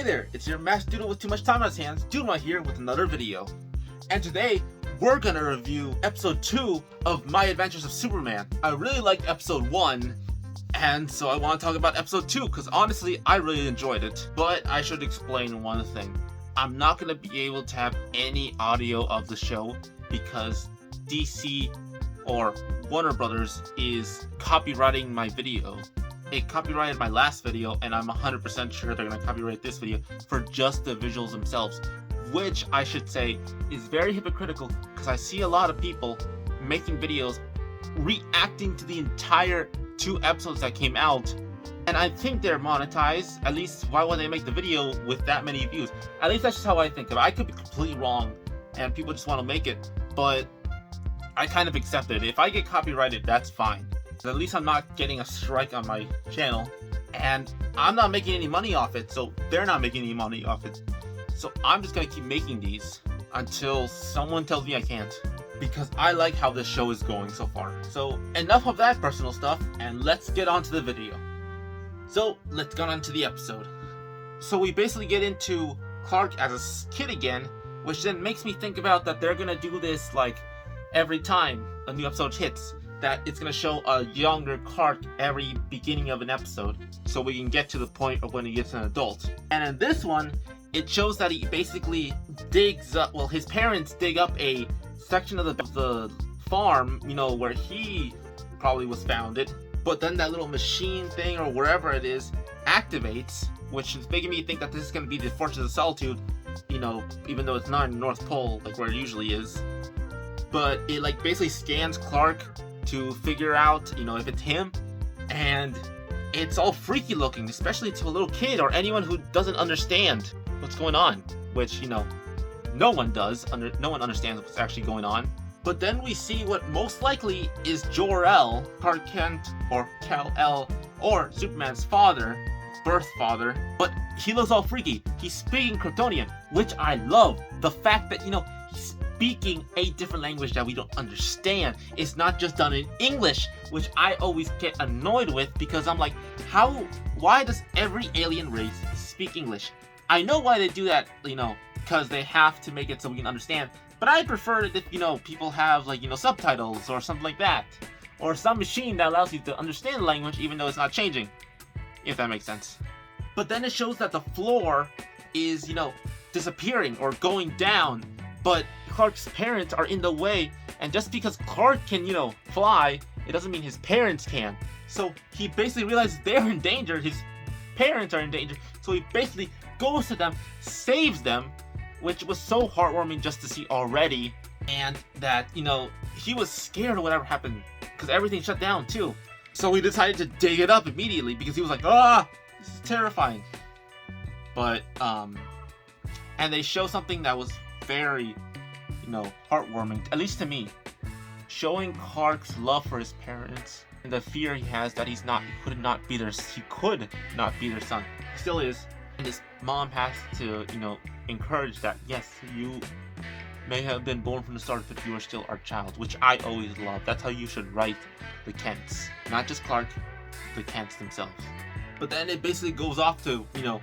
Hey there, it's your masked doodle with too much time on his hands, Doodle here with another video. And today, we're gonna review episode 2 of My Adventures of Superman. I really liked episode 1, and so I want to talk about episode 2, because honestly, I really enjoyed it. But I should explain one thing. I'm not gonna be able to have any audio of the show, because DC or Warner Brothers is copywriting my video. It copyrighted my last video, and I'm 100% sure they're going to copyright this video for just the visuals themselves, which I should say is very hypocritical, because I see a lot of people making videos reacting to the entire 2 episodes that came out, and I think they're monetized. At least, why would they make the video with that many views? At least that's just how I think of it. I could be completely wrong, and people just want to make it, but I kind of accept it. If I get copyrighted, that's fine. At least I'm not getting a strike on my channel, and I'm not making any money off it, so they're not making any money off it. So I'm just gonna keep making these until someone tells me I can't, because I like how this show is going so far. So enough of that personal stuff, and let's get on to the video. So let's get on to the episode. So we basically get into Clark as a kid again, which then makes me think about that they're gonna do this like every time a new episode hits. That it's going to show a younger Clark every beginning of an episode, so we can get to the point of when he gets an adult. And in this one, it shows that he basically digs up, well, his parents dig up a section of the farm, you know, where he probably was founded, but then that little machine thing or wherever it is activates, which is making me think that this is going to be the Fortress of Solitude, you know, even though it's not in the North Pole like where it usually is. But it like basically scans Clark to figure out, you know, if it's him, and it's all freaky looking, especially to a little kid or anyone who doesn't understand what's going on, which, you know, no one does. No one understands what's actually going on. But then we see what most likely is Jor-El, Clark Kent, or Kal-El, or Superman's father, birth father, but he looks all freaky. He's speaking Kryptonian, which I love. The fact that, you know, he's speaking a different language that we don't understand. It's not just done in English, which I always get annoyed with, because I'm like, why does every alien race speak English? I know why they do that, you know, because they have to make it so we can understand, but I prefer it if, you know, people have, like, you know, subtitles or something like that, or some machine that allows you to understand the language even though it's not changing, if that makes sense. But then it shows that the floor is, you know, disappearing or going down, but Clark's parents are in the way, and just because Clark can, you know, fly, it doesn't mean his parents can. So he basically realizes they're in danger, his parents are in danger, so he basically goes to them, saves them, which was so heartwarming just to see already, and that, you know, he was scared of whatever happened, because everything shut down too. So he decided to dig it up immediately, because he was like, this is terrifying. But, and they show something that was very, you know, heartwarming, at least to me, showing Clark's love for his parents and the fear he has that he could not be their son. He still is, and his mom has to, you know, encourage that, yes, you may have been born from the start, but you are still our child, which I always love. That's how you should write the Kents, not just Clark, the Kents themselves. But then it basically goes off to, you know,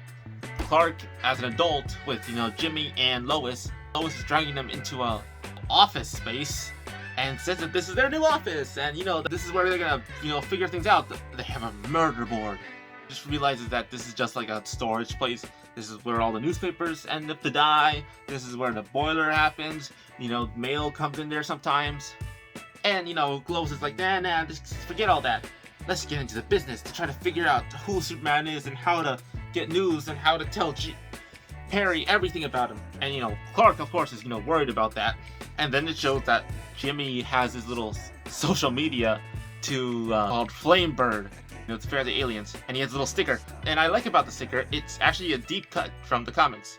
Clark as an adult with, you know, Jimmy and Lois. Lois is dragging them into a office space and says that this is their new office, and, you know, this is where they're gonna, you know, figure things out. They have a murder board. Just realizes that this is just like a storage place. This is where all the newspapers end up to die. This is where the boiler happens. You know, mail comes in there sometimes. And, you know, Lois is like, nah, just forget all that. Let's get into the business to try to figure out who Superman is and how to get news and how to tell Perry everything about him. And, you know, Clark, of course, is, you know, worried about that. And then it shows that Jimmy has his little social media called Flamebird. You know, it's fair to aliens. And he has a little sticker. And I like about the sticker, it's actually a deep cut from the comics.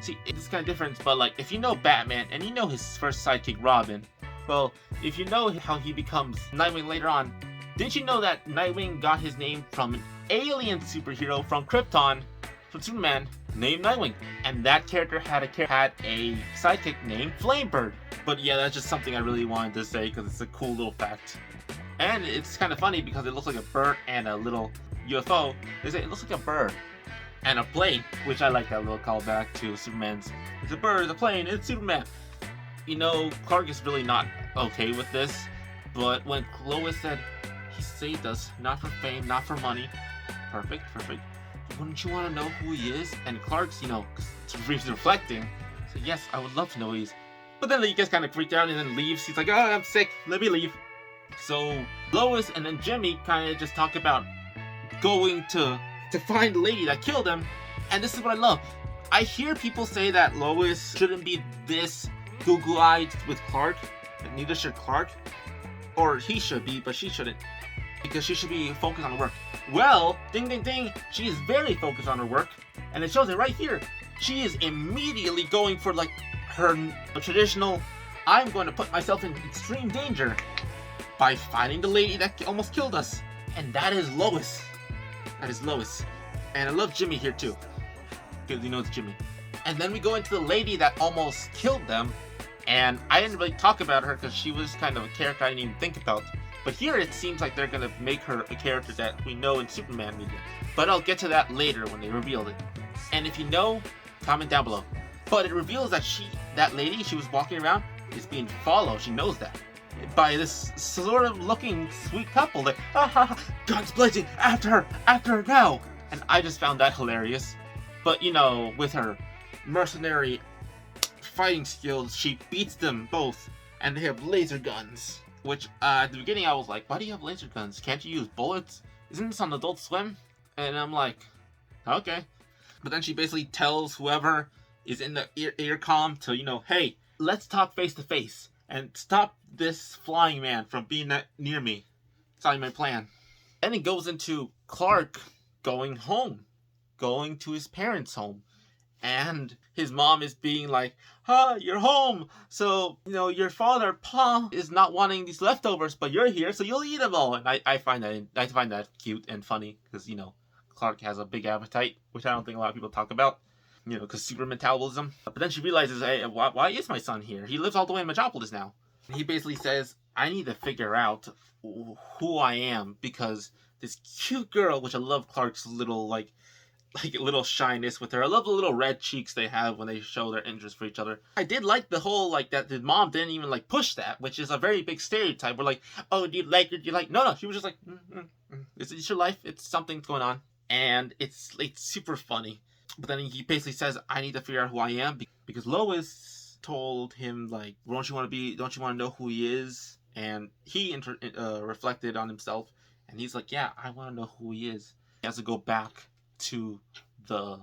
See, it's kind of different, but like, if you know Batman and you know his first sidekick, Robin, well, if you know how he becomes Nightwing later on, did you know that Nightwing got his name from an alien superhero from Krypton, from Superman, named Nightwing? And that character had a sidekick named Flamebird. But yeah, that's just something I really wanted to say because it's a cool little fact. And it's kind of funny because it looks like a bird and a little UFO. They say it looks like a bird. and a plane, which I like that little callback to Superman's, it's a bird, it's a plane, it's Superman. You know, Clark is really not okay with this, but when Lois said, he saved us, not for fame, not for money, perfect, wouldn't you want to know who he is? And Clark's, he's reflecting, so yes, I would love to know who he is. But then he gets kind of freaked out and then leaves. He's like, oh, I'm sick, let me leave. So Lois and then Jimmy kind of just talk about going to find the lady that killed him. And this is what I love. I hear people say that Lois shouldn't be this goo-goo-eyed with Clark, and neither should Clark. Or he should be, but she shouldn't. Because she should be focused on her work. Well, ding ding ding, she is very focused on her work. And it shows it right here. She is immediately going for like her traditional, I'm going to put myself in extreme danger by finding the lady that almost killed us. And that is Lois. That is Lois. And I love Jimmy here too, because you know it's Jimmy. And then we go into the lady that almost killed them. And I didn't really talk about her because she was kind of a character I didn't even think about. But here it seems like they're going to make her a character that we know in Superman media. But I'll get to that later when they reveal it. And if you know, comment down below. But it reveals that that lady she was walking around is being followed. She knows that. By this sort of looking sweet couple. Like, guns blazing, after her now. And I just found that hilarious. But with her mercenary fighting skills, she beats them both. And they have laser guns. Which, at the beginning I was like, why do you have laser guns? Can't you use bullets? Isn't this on Adult Swim? And I'm like, okay. But then she basically tells whoever is in the earcom to, hey, let's talk face to face. And stop this flying man from being near me. It's not my plan. And it goes into Clark going home. Going to his parents' home. And his mom is being like, you're home. So, your father, Pa, is not wanting these leftovers, but you're here, so you'll eat them all. And I find that cute and funny, because, Clark has a big appetite, which I don't think a lot of people talk about, because super metabolism. But then she realizes, hey, why is my son here? He lives all the way in Metropolis now. And he basically says, I need to figure out who I am, because this cute girl, which I love Clark's little, like little shyness with her. I love the little red cheeks they have when they show their interest for each other. I did like the whole, that the mom didn't even, push that, which is a very big stereotype. We're like, oh, do you like her? Do you like... No, she was just like, It's your life. It's something's going on. And it's super funny. But then he basically says, I need to figure out who I am, because Lois told him, don't you want to know who he is? And he reflected on himself, and he's like, yeah, I want to know who he is. He has to go back to the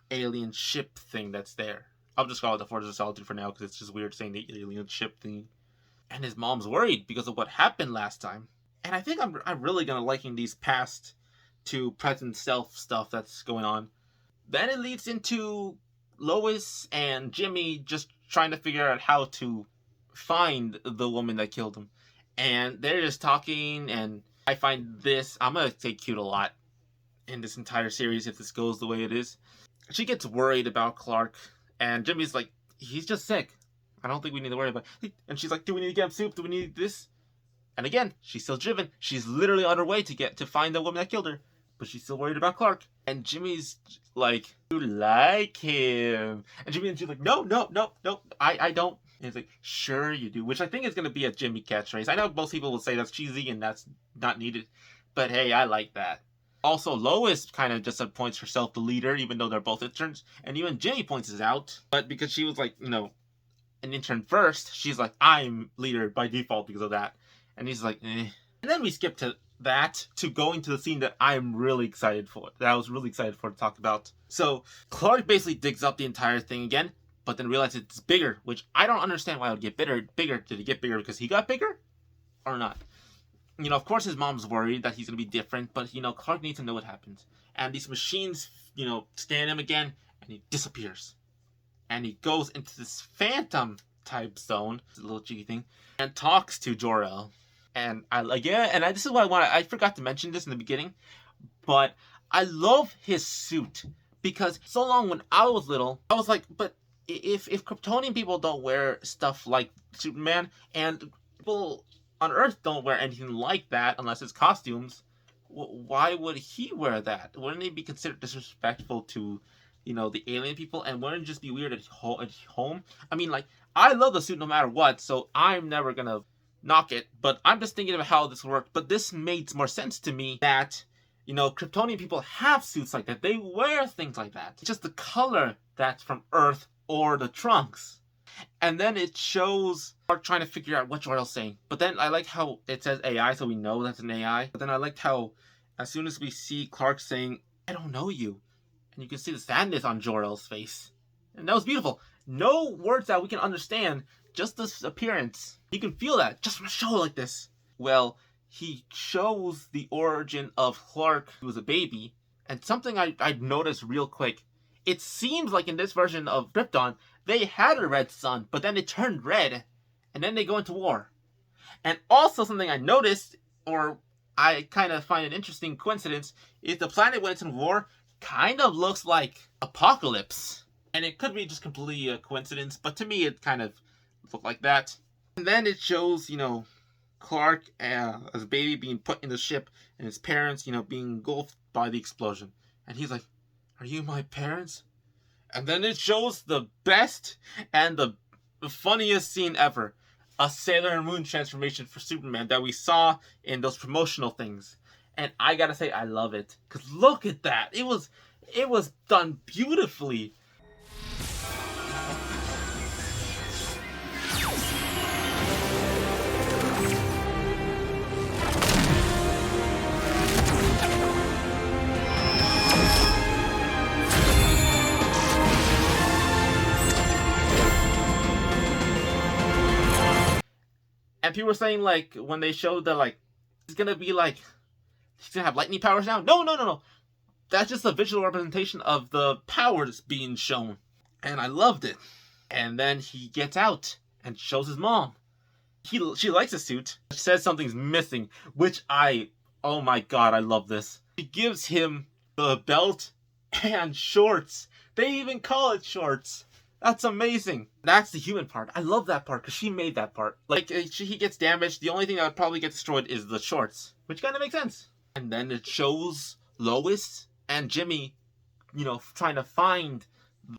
alien ship thing that's there. I'll just call it the Fortress of Solitude for now, because it's just weird saying the alien ship thing. And his mom's worried because of what happened last time. And I think I'm really gonna liking these past to present self stuff that's going on. Then it leads into Lois and Jimmy just trying to figure out how to find the woman that killed him. And they're just talking, and I find this, I'm gonna say cute a lot in this entire series if this goes the way it is. She gets worried about Clark, and Jimmy's like, he's just sick. I don't think we need to worry about it. And she's like, do we need to get him soup? Do we need this? And again, she's still driven. She's literally on her way to find the woman that killed her. But she's still worried about Clark. And Jimmy's like, you like him. And she's like, no, I don't. And he's like, sure you do. Which I think is going to be a Jimmy catchphrase. I know most people will say that's cheesy and that's not needed. But hey, I like that. Also, Lois kind of just appoints herself the leader, even though they're both interns. And even Jimmy points this out. But because she was like, an intern first, she's like, I'm leader by default because of that. And he's like, eh. And then we skip to that, to going to the scene that I'm really excited for. That I was really excited for to talk about. So, Clark basically digs up the entire thing again, but then realizes it's bigger, which I don't understand why it would get bigger. Did it get bigger because he got bigger? Or not? Of course his mom's worried that he's going to be different, but, Clark needs to know what happens. And these machines, scan him again, and he disappears. And he goes into this phantom type zone, it's a little cheeky thing, and talks to Jor-El. And this is what I forgot to mention this in the beginning, but I love his suit, because so long when I was little, I was like, but if Kryptonian people don't wear stuff like Superman, and people on Earth don't wear anything like that unless it's costumes, why would he wear that? Wouldn't it be considered disrespectful to, the alien people? And wouldn't it just be weird at home? I mean, like, I love the suit no matter what, so I'm never gonna knock it. But I'm just thinking of how this worked. But this makes more sense to me that, Kryptonian people have suits like that. They wear things like that. It's just the color that's from Earth or the trunks. And then it shows Clark trying to figure out what Jor-El's saying. But then I like how it says AI, so we know that's an AI. But then I liked how as soon as we see Clark saying, "I don't know you," and you can see the sadness on Jor-El's face. And that was beautiful. No words that we can understand, just this appearance. You can feel that just from a show like this. Well, he shows the origin of Clark, who was a baby. And something I noticed real quick. It seems like in this version of Krypton, they had a red sun, but then it turned red, and then they go into war. And also something I noticed, or I kind of find an interesting coincidence, is the planet when it's in war kind of looks like Apocalypse. And it could be just completely a coincidence, but to me it kind of looked like that. And then it shows, Clark as a baby being put in the ship, and his parents, being engulfed by the explosion. And he's like, "Are you my parents?" And then it shows the best and the funniest scene ever. A Sailor Moon transformation for Superman that we saw in those promotional things. And I gotta say, I love it. Because look at that. It was done beautifully. And people were saying, like, when they showed that, like, he's gonna have lightning powers now. No. That's just a visual representation of the powers being shown. And I loved it. And then he gets out and shows his mom. She likes the suit. She says something's missing, which oh my god, I love this. She gives him the belt and shorts. They even call it shorts. That's amazing. That's the human part. I love that part because she made that part. Like, he gets damaged. The only thing that would probably get destroyed is the shorts, which kind of makes sense. And then it shows Lois and Jimmy, trying to find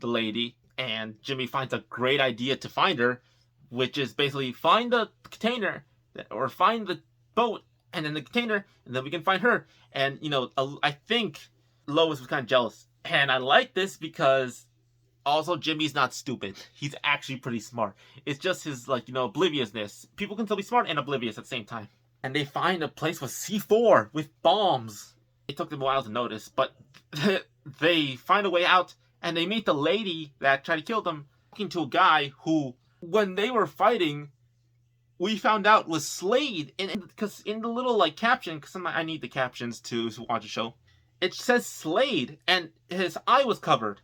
the lady. And Jimmy finds a great idea to find her, which is basically find the container or find the boat and then the container, and then we can find her. And, I think Lois was kind of jealous. And I like this because also, Jimmy's not stupid. He's actually pretty smart. It's just his, obliviousness. People can still be smart and oblivious at the same time. And they find a place with C4 with bombs. It took them a while to notice, but they find a way out, and they meet the lady that tried to kill them, talking to a guy who, when they were fighting, we found out was Slade. Because in the little, caption, because I need the captions to watch the show, it says Slade, and his eye was covered.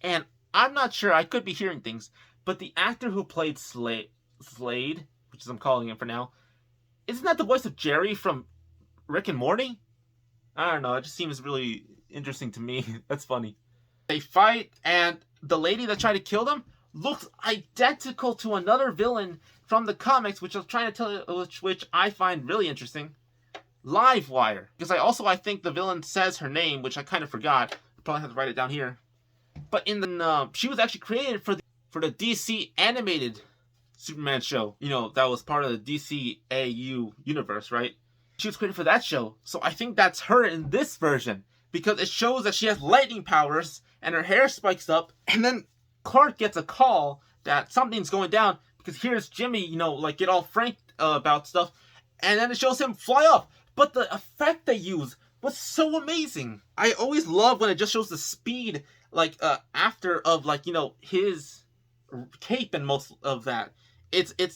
And I'm not sure, I could be hearing things, but the actor who played Slade, which is I'm calling him for now, isn't that the voice of Jerry from Rick and Morty? I don't know, it just seems really interesting to me. That's funny. They fight, and the lady that tried to kill them looks identical to another villain from the comics, which I was trying to tell you, which I find really interesting. Livewire. Because I think the villain says her name, which I kind of forgot. Probably have to write it down here. But she was actually created for the DC animated Superman show. That was part of the DCAU universe, right? She was created for that show. So I think that's her in this version. Because it shows that she has lightning powers and her hair spikes up. And then Clark gets a call that something's going down. Because here's Jimmy, get all frank about stuff. And then it shows him fly off. But the effect they use was so amazing. I always love when it just shows the speed after of his cape and most of that.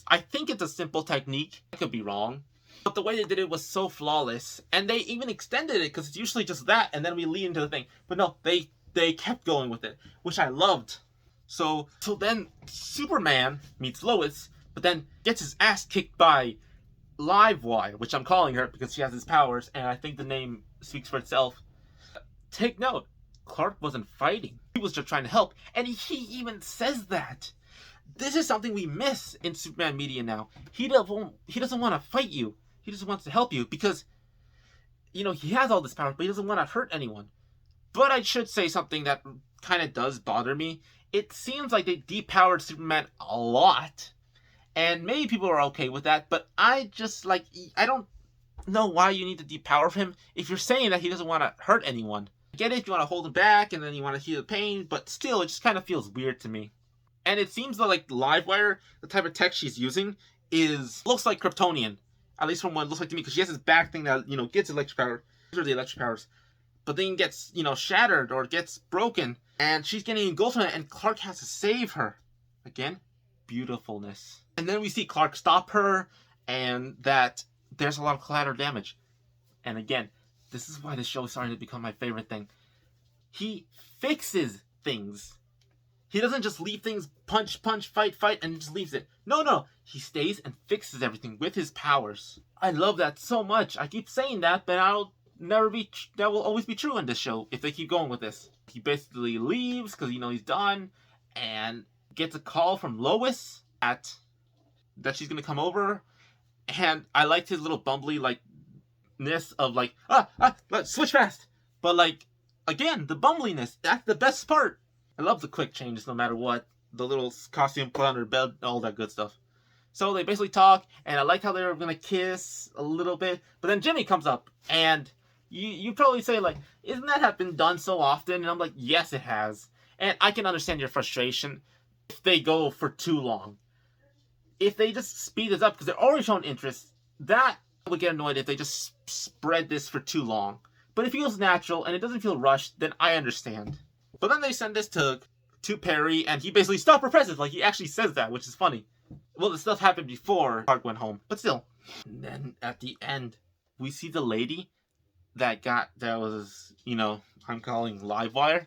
I think it's a simple technique. I could be wrong. But the way they did it was so flawless. And they even extended it because it's usually just that and then we lead into the thing. But no, they kept going with it, which I loved. So then Superman meets Lois, but then gets his ass kicked by Livewire, which I'm calling her because she has his powers, and I think the name speaks for itself. Take note. Clark wasn't fighting. He was just trying to help. And he even says that. This is something we miss in Superman media now. He doesn't want to fight you. He just wants to help you. Because he has all this power, but he doesn't want to hurt anyone. But I should say something that kind of does bother me. It seems like they depowered Superman a lot. And maybe people are okay with that, but I just, I don't know why you need to depower him if you're saying that he doesn't want to hurt anyone. I get it if you want to hold him back and then you want to heal the pain, but still, it just kind of feels weird to me. And it seems that, Livewire, the type of tech she's using, looks like Kryptonian. At least from what it looks like to me, because she has this back thing that, gets electric power. These are the electric powers. But then gets, shattered or gets broken, and she's getting engulfed in it, and Clark has to save her. Again, beautifulness. And then we see Clark stop her, and that there's a lot of collateral damage. And again, this is why this show is starting to become my favorite thing. He fixes things. He doesn't just leave things punch, fight, and just leaves it. No. He stays and fixes everything with his powers. I love that so much. I keep saying that, but that will always be true in this show if they keep going with this. He basically leaves because he's done, and gets a call from Lois that she's gonna come over, and I liked his little bumbly ness of let's switch fast. But again, the bumbliness, that's the best part. I love the quick changes no matter what. The little costume put on her bed, all that good stuff. So they basically talk, and I like how they were gonna kiss a little bit, but then Jimmy comes up, and you probably say isn't that been done so often? And I'm like, yes, it has. And I can understand your frustration if they go for too long. If they just speed this up, because they're already showing interest, that I would get annoyed if they just spread this for too long. But it feels natural, and it doesn't feel rushed, then I understand. But then they send this to Perry, and he basically stop her presence. He actually says that, which is funny. Well, the stuff happened before Clark went home, but still. And then at the end, we see the lady that was, I'm calling Livewire,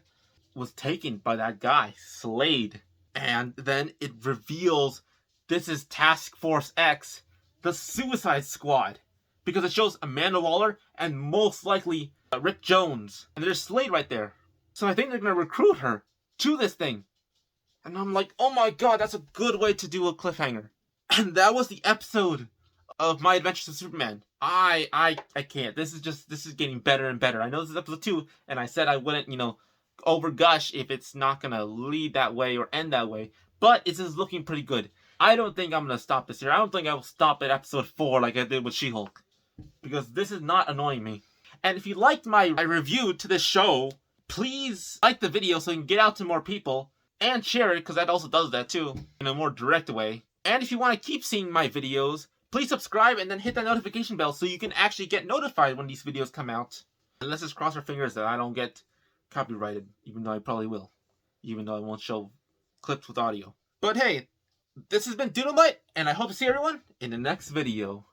was taken by that guy, Slade. And then it reveals this is Task Force X, the Suicide Squad. Because it shows Amanda Waller and most likely Rick Jones. And there's Slade right there. So I think they're going to recruit her to this thing. And I'm like, oh my god, that's a good way to do a cliffhanger. And that was the episode of My Adventures of Superman. I can't. This is getting better and better. I know this is episode 2, and I said I wouldn't, over gush if it's not going to lead that way or end that way. But it's just looking pretty good. I don't think I'm going to stop this here. I don't think I will stop at episode 4 like I did with She-Hulk. Because this is not annoying me. And if you liked my review to this show, please like the video so you can get out to more people. And share it, because that also does that too, in a more direct way. And if you want to keep seeing my videos, please subscribe and then hit that notification bell so you can actually get notified when these videos come out. And let's just cross our fingers that I don't get copyrighted, even though I probably will. Even though I won't show clips with audio. But hey, this has been Doodlemite, and I hope to see everyone in the next video.